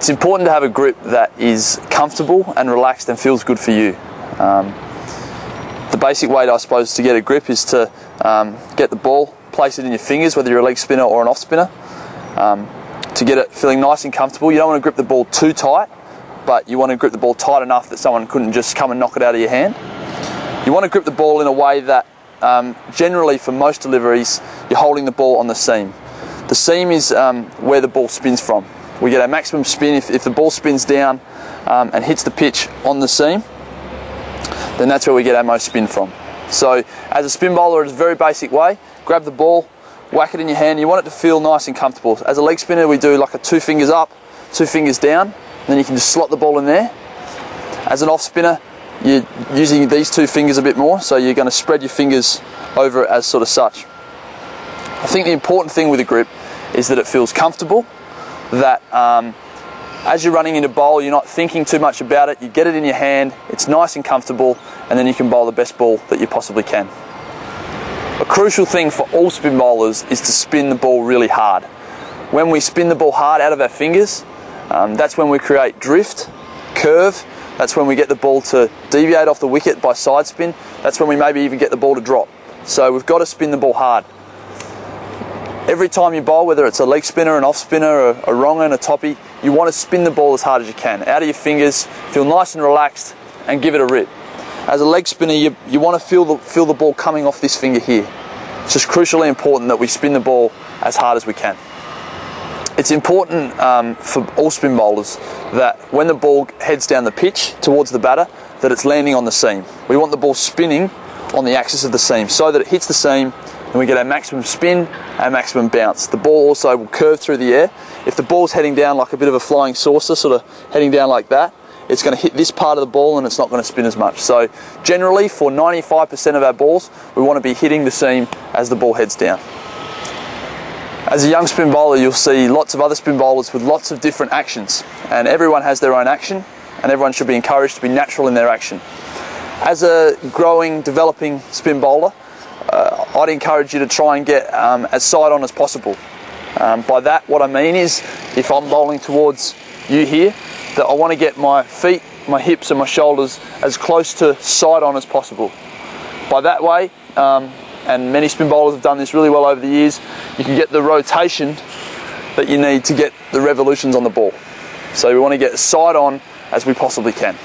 It's important to have a grip that is comfortable and relaxed and feels good for you. The basic way, I suppose, to get a grip is to get the ball, place it in your fingers, whether you're a leg spinner or an off spinner, to get it feeling nice and comfortable. You don't want to grip the ball too tight, but you want to grip the ball tight enough that someone couldn't just come and knock it out of your hand. You want to grip the ball in a way that generally for most deliveries you're holding the ball on the seam. The seam is where the ball spins from. We get our maximum spin if the ball spins down and hits the pitch on the seam, then that's where we get our most spin from. So as a spin bowler, it's a very basic way. Grab the ball, whack it in your hand. You want it to feel nice and comfortable. As a leg spinner, we do like a 2 fingers up, 2 fingers down, then you can just slot the ball in there. As an off spinner, you're using these 2 fingers a bit more, so you're going to spread your fingers over it as sort of such. I think the important thing with a grip is that it feels comfortable, that as you're running into bowl, you're not thinking too much about it. You get it in your hand, it's nice and comfortable, and then you can bowl the best ball that you possibly can. A crucial thing for all spin bowlers is to spin the ball really hard. When we spin the ball hard out of our fingers, that's when we create drift, curve. That's when we get the ball to deviate off the wicket by side spin. That's when we maybe even get the ball to drop. So we've got to spin the ball hard. Every time you bowl, whether it's a leg spinner, an off spinner, a wronger and a toppy, you want to spin the ball as hard as you can. Out of your fingers, feel nice and relaxed, and give it a rip. As a leg spinner, you want to feel the ball coming off this finger here. It's just crucially important that we spin the ball as hard as we can. It's important for all spin bowlers that when the ball heads down the pitch towards the batter, that it's landing on the seam. We want the ball spinning on the axis of the seam so that it hits the seam and we get our maximum spin, our maximum bounce. The ball also will curve through the air. If the ball's heading down like a bit of a flying saucer, sort of heading down like that, it's going to hit this part of the ball and it's not going to spin as much. So generally for 95% of our balls, we want to be hitting the seam as the ball heads down. As a young spin bowler, you'll see lots of other spin bowlers with lots of different actions, and everyone has their own action, and everyone should be encouraged to be natural in their action. As a growing, developing spin bowler, I'd encourage you to try and get as side on as possible. By that, what I mean is, if I'm bowling towards you here, that I want to get my feet, my hips and my shoulders as close to side on as possible. By that way, and many spin bowlers have done this really well over the years, you can get the rotation that you need to get the revolutions on the ball. So we want to get as side on as we possibly can.